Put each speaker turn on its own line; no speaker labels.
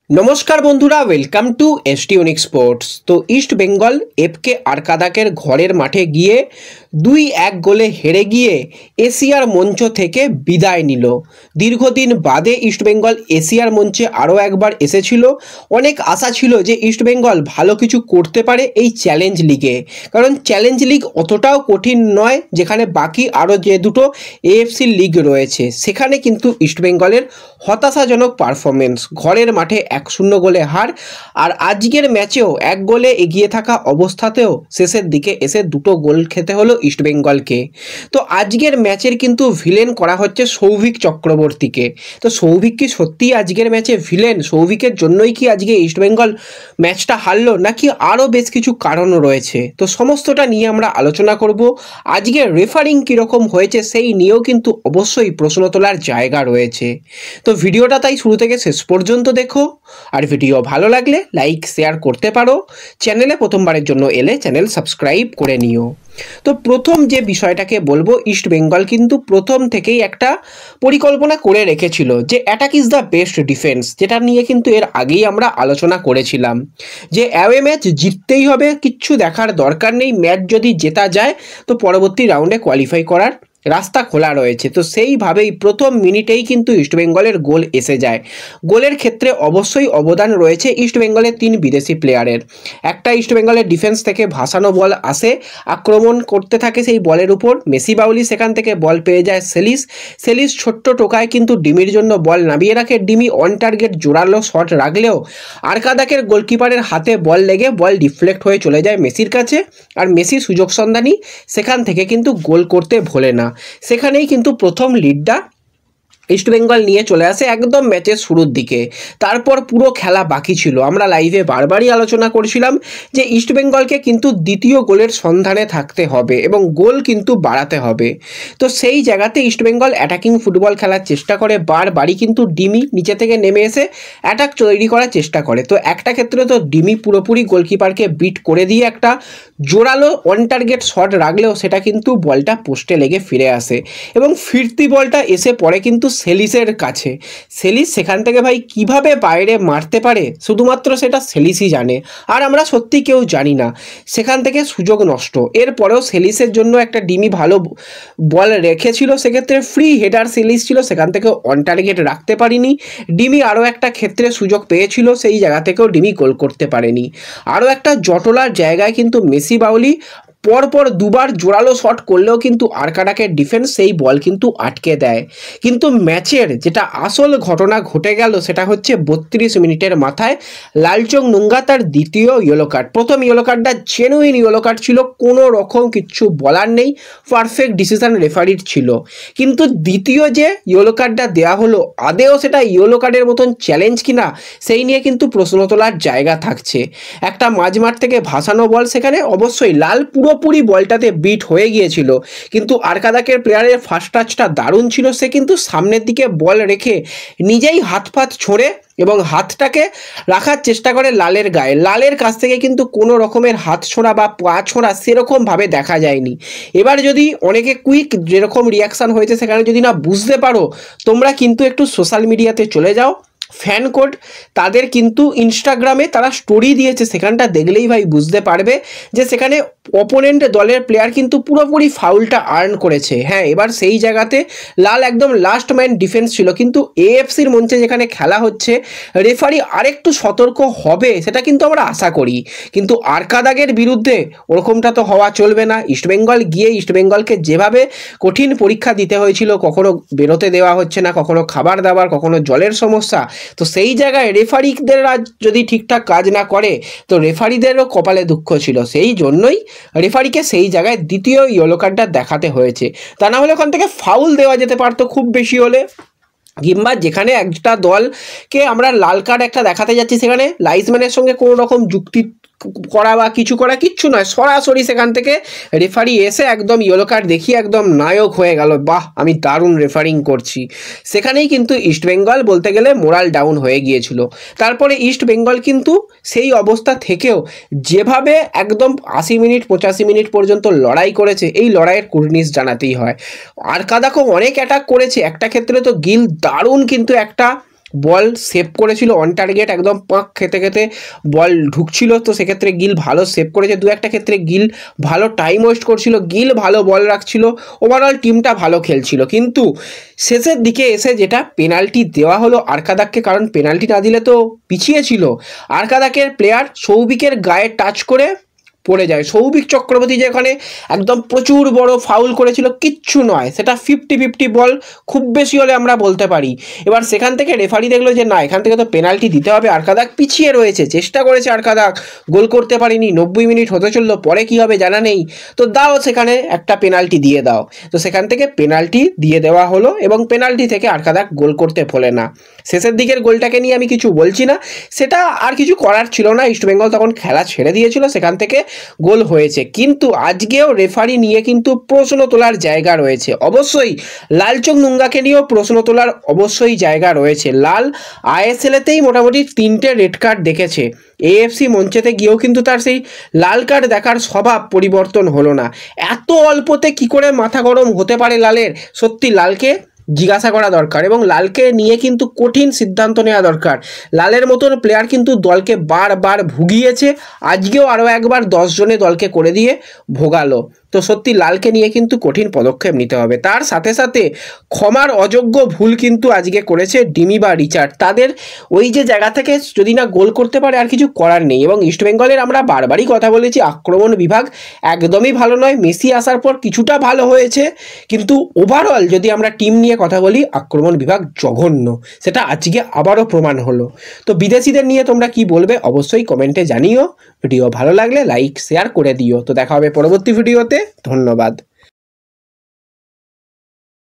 নমস্কার বন্ধুরা, welcome to ST unique sports. তো ইস্ট বেঙ্গল এফকে আরকাদাকের ঘরের মাঠে গিয়ে 2-1 গোলে হেরে গিয়ে এশিয়ার মঞ্চ থেকে বিদায় নিল। দীর্ঘদিন বাদে ইস্ট বেঙ্গল এশিয়ার মঞ্চে আরও একবার এসেছিল। অনেক আশা ছিল যে ইস্ট বেঙ্গল ভালো কিছু করতে পারে এই চ্যালেঞ্জ লিগে, কারণ চ্যালেঞ্জ লিগ অতটাও কঠিন নয়। যেখানে বাকি আরও যে দুটো এএফসি লিগ রয়েছে সেখানে কিন্তু ইস্ট বেঙ্গলের হতাশাজনক পারফরমেন্স, ঘরের মাঠে 1-0 গোলে হার। আর আজকের ম্যাচেও 1 গোলে এগিয়ে থাকা অবস্থাতেও শেষের দিকে এসে দুটো গোল খেতে হলো ইস্ট বেঙ্গলকে। তো আজকের ম্যাচের কিন্তু ভিলেন করা হচ্ছে সৌভিক চক্রবর্তীকে। তো সৌভিক কি সত্যিই আজকের ম্যাচে ভিলেন? সৌভিকের জন্যই কি আজকে ইস্ট বেঙ্গল ম্যাচটা হারলো, নাকি আরও বেশ কিছু কারণ রয়েছে? তো সমস্তটা নিয়ে আমরা আলোচনা করব। আজকের রেফারিং কীরকম হয়েছে সেই নিয়েও কিন্তু অবশ্যই প্রশ্ন তোলার জায়গা রয়েছে। তো ভিডিওটা তাই শুরু থেকে শেষ পর্যন্ত দেখো, আর ভিডিও ভালো লাগলে লাইক শেয়ার করতে পারো। চ্যানেলে প্রথমবারের জন্য এলে চ্যানেল সাবস্ক্রাইব করে নিও। তো প্রথম যে বিষয়টাকে বলবো, ইস্ট বেঙ্গল কিন্তু প্রথম থেকেই একটা পরিকল্পনা করে রেখেছিল যে attack is the best defence, যেটা নিয়ে কিন্তু এর আগেই আমরা আলোচনা করেছিলাম যে অ্যাওয়ে ম্যাচ জিততেই হবে, কিচ্ছু দেখার দরকার নেই। ম্যাচ যদি জেতা যায় তো পরবর্তী রাউন্ডে কোয়ালিফাই করার রাস্তা খোলা রয়েছে। তো সেইভাবেই প্রথম মিনিটেই কিন্তু ইস্টবেঙ্গলের গোল এসে যায়। গোলের ক্ষেত্রে অবশ্যই অবদান রয়েছে ইস্টবেঙ্গলের 3 বিদেশি প্লেয়ারের। একটা ইস্টবেঙ্গলের ডিফেন্স থেকে ভাসানো বল আসে, আক্রমণ করতে থাকে সেই বলের উপর মেসি বাউলি, সেখান থেকে বল পেয়ে যায় সেলিস ছোট্ট টোকায় কিন্তু ডিমির জন্য বল নামিয়ে রাখে। ডিমি অন টার্গেট জোরালো শট রাখলেও আরকাদাকের গোলকিপারের হাতে বল লেগে বল ডিফ্লেক্ট হয়ে চলে যায় মেসির কাছে, আর মেসি সুযোগ সন্ধানী সেখান থেকে কিন্তু গোল করতে ভোলে না। সেখানেই কিন্তু প্রথম লিডটা ইস্টবেঙ্গল নিয়ে চলে আসে একদম ম্যাচের শুরুর দিকে। তারপর পুরো খেলা বাকি ছিল। আমরা লাইভে বারবারই আলোচনা করছিলাম যে ইস্টবেঙ্গলকে কিন্তু দ্বিতীয় গোলের সন্ধানে থাকতে হবে এবং গোল কিন্তু বাড়াতে হবে। তো সেই জায়গাতে ইস্টবেঙ্গল অ্যাটাকিং ফুটবল খেলার চেষ্টা করে, বারবারই কিন্তু ডিমি নিচে থেকে নেমে এসে অ্যাটাক তৈরি করার চেষ্টা করে। তো একটা ক্ষেত্রে তো ডিমি পুরোপুরি গোলকিপারকে বিট করে দিয়ে একটা জোরালো অন টার্গেট শট রাখলেও সেটা কিন্তু বলটা পোস্টে লেগে ফিরে আসে, এবং ফিরতি বলটা এসে পড়ে কিন্তু সেলিসের কাছে। সেলিস সেখান থেকে ভাই কিভাবে বাইরে মারতে পারে শুধুমাত্র সেটা সেলিসই জানে, আর আমরা সত্যি কেউ জানি না। সেখান থেকে সুযোগ নষ্ট। এরপরেও সেলিসের জন্য একটা ডিমি ভালো বল রেখেছিল, সেক্ষেত্রে ফ্রি হেডার সেলিস ছিল, সেখান থেকে অন টার্গেট রাখতে পারিনি। ডিমি আরও একটা ক্ষেত্রে সুযোগ পেয়েছিল, সেই জায়গা থেকেও ডিমি গোল করতে পারেনি। আরও একটা জটলার জায়গায় কিন্তু মেসি বাউলি পরপর দুবার জোরালো শট করলেও কিন্তু আরকাদাকের ডিফেন্স সেই বল কিন্তু আটকে দেয়। কিন্তু ম্যাচের যেটা আসল ঘটনা ঘটে গেল সেটা হচ্ছে 32 মিনিটের মাথায় লালচং নুঙ্গা তার দ্বিতীয় ইয়েলো কার্ড। প্রথম ইয়েলো কার্ডটা জেনুইন ইয়েলো কার্ড ছিল, কোনো রকম কিচ্ছু বলার নেই, পারফেক্ট ডিসিশন রেফারির ছিল। কিন্তু দ্বিতীয় যে ইয়েলো কার্ডটা দেওয়া হলো, আদেও সেটা ইয়েলো কার্ডের মতন চ্যালেঞ্জ কিনা সেই নিয়ে কিন্তু প্রশ্ন তোলার জায়গা থাকছে। একটা মাঝমাঠ থেকে ভাসানো বল, সেখানে অবশ্যই লাল পুরোপুরি বলটাতে বিট হয়ে গিয়েছিল, কিন্তু আরকাদাকের প্লেয়ারের ফার্স্ট টাচটা দারুণ ছিল। সে কিন্তু সামনের দিকে বল রেখে নিজেই হাত ছোঁড়ে এবং হাতটাকে রাখার চেষ্টা করে লালের গায়ে। লালের কাছ থেকে কিন্তু কোনো রকমের হাত ছোঁড়া বা পা ছোঁড়া সেরকমভাবে দেখা যায়নি। এবার যদি অনেকে কুইক যেরকম রিয়াকশান হয়েছে সেখানে যদি না বুঝতে পারো, তোমরা কিন্তু একটু সোশ্যাল মিডিয়াতে চলে যাও। ফ্যান কোড তাদের কিন্তু ইনস্টাগ্রামে তারা স্টোরি দিয়েছে, সেখানটা দেখলেই ভাই বুঝতে পারবে যে সেখানে অপোনেন্ট দলের প্লেয়ার কিন্তু পুরোপুরি ফাউলটা আর্ন করেছে। হ্যাঁ, এবার সেই জায়গাতে লাল একদম লাস্ট ম্যান ডিফেন্স ছিল, কিন্তু এএফসির মঞ্চে যেখানে খেলা হচ্ছে রেফারি আরেকটু সতর্ক হবে সেটা কিন্তু আমরা আশা করি। কিন্তু আরকাদাকের বিরুদ্ধে ওরকমটা তো হওয়া চলবে না। ইস্টবেঙ্গল গিয়ে ইস্টবেঙ্গলকে যেভাবে কঠিন পরীক্ষা দিতে হয়েছিল, কখনো বেরোতে দেওয়া হচ্ছে না, কখনো খাবার দাবার, কখনো জলের সমস্যা, তো সেই জায়গায় রেফারিদের যদি ঠিকঠাক কাজ না করে তো রেফারিদেরও কপালে দুঃখ ছিল। সেই জন্যই রেফারিকে সেই জায়গায় দ্বিতীয় ইয়েলো কার্ডটা দেখাতে হয়েছে। তা না হলে ওখান থেকে ফাউল দেওয়া যেতে পারতো খুব বেশি হলে, কিংবা যেখানে একটা দলকে আমরা লাল কার্ড একটা দেখাতে যাচ্ছি সেখানে লাইসম্যানের সঙ্গে কোনো রকম যুক্তি করা বা কিছু করা কিচ্ছু নয়, সরাসরি সেখান থেকে রেফারি এসে একদম ইয়েলো কার্ড দেখিয়ে একদম নায়ক হয়ে গেল, বাহ আমি দারুণ রেফারিং করছি। সেখানেই কিন্তু ইস্টবেঙ্গল বলতে গেলে মোরাল ডাউন হয়ে গিয়েছিল। তারপরে ইস্টবেঙ্গল কিন্তু সেই অবস্থা থেকেও যেভাবে একদম 80 মিনিট 85 মিনিট পর্যন্ত লড়াই করেছে, এই লড়াইয়ের কুর্নিশ জানাতেই হয়। আরকাদাকেও অনেক অ্যাটাক করেছে, একটা ক্ষেত্রে তো গিল দারুণ কিন্তু একটা বল সেভ করেছিল অন টার্গেট, একদম পাঁক খেতে খেতে বল ঢুকছিল, তো সেক্ষেত্রে গিল ভালো সেভ করেছে। দু একটা ক্ষেত্রে গিল ভালো টাইম ওয়েস্ট করছিল, গিল ভালো বল রাখছিল, ওভারঅল টিমটা ভালো খেলছিল। কিন্তু শেষের দিকে এসে যেটা পেনাল্টি দেওয়া হলো আরকাদাককে, কারণ পেনাল্টি না দিলে তো পিছিয়ে ছিল, আরকাদাকের প্লেয়ার সৌভিকের গায়ে টাচ করে পড়ে যায়। সৌভিক চক্রবর্তী যেখানে একদম প্রচুর বড় ফাউল করেছিল, কিচ্ছু নয়, সেটা 50-50 বল খুব বেশি হলে আমরা বলতে পারি। এবার সেখান থেকে রেফারি দেখলো যে না, এখান থেকে তো পেনাল্টি দিতে হবে, আরকাদাক পিছিয়ে রয়েছে, চেষ্টা করেছে আরকাদাক, গোল করতে পারিনি, 90 মিনিট হতে চললো, পরে কি হবে জানা নেই, তো দাও সেখানে একটা পেনাল্টি দিয়ে দাও। তো সেখান থেকে পেনাল্টি দিয়ে দেওয়া হলো এবং পেনাল্টি থেকে আরকাদাক গোল করতে ভোলে না। শেষের দিকের গোলটাকে নিয়ে আমি কিছু বলছি না, সেটা আর কিছু করার ছিল না, ইস্টবেঙ্গল তখন খেলা ছেড়ে দিয়েছিল, সেখান থেকে গোল হয়েছে। কিন্তু আজকেও রেফারি নিয়ে কিন্তু প্রশ্ন তোলার জায়গা রয়েছে, অবশ্যই লালচং নুঙ্গাকে নিয়েও প্রশ্ন তোলার অবশ্যই জায়গা রয়েছে। লাল আইএসএলেতেই মোটামুটি 3টে রেড কার্ড দেখেছে, এএফসি মঞ্চেতে গিয়েও কিন্তু তার সেই লাল কার্ড দেখার স্বভাব পরিবর্তন হলো না। এত অল্পতে কি করে মাথা গরম হতে পারে লালের, সত্যি লালকে জিজ্ঞাসা করা দরকার এবং লালকে নিয়ে কিন্তু কঠিন সিদ্ধান্ত নেওয়া দরকার। লালের মতন প্লেয়ার কিন্তু দলকে বারবার ভুগিয়েছে, আজকেও আরও একবার 10 জনে দলকে করে দিয়ে ভোগালো। তো সত্যি লালকে নিয়ে কিন্তু কঠিন পদক্ষেপ নিতে হবে। তার সাথে সাথে ক্ষমার অযোগ্য ভুল কিন্তু আজকে করেছে ডিমি বা রিচার্ড, তাদের ওই যে জায়গা থেকে যদি না গোল করতে পারে আর কিছু করার নেই। এবং ইস্টবেঙ্গলের আমরা বারবারই কথা বলেছি, আক্রমণ বিভাগ একদমই ভালো নয়, মেসি আসার পর কিছুটা ভালো হয়েছে, কিন্তু ওভারঅল যদি আমরা টিম নিয়ে কথা বলি, আক্রমণ বিভাগ জঘন্য, সেটা আজকে আবারও প্রমাণ হলো। তো বিদেশিদের নিয়ে তোমরা কি বলবে অবশ্যই কমেন্টে জানিও। ভিডিও ভালো লাগলে লাইক শেয়ার করে দিও। তো দেখা হবে পরবর্তী ভিডিওতে, ধন্যবাদ।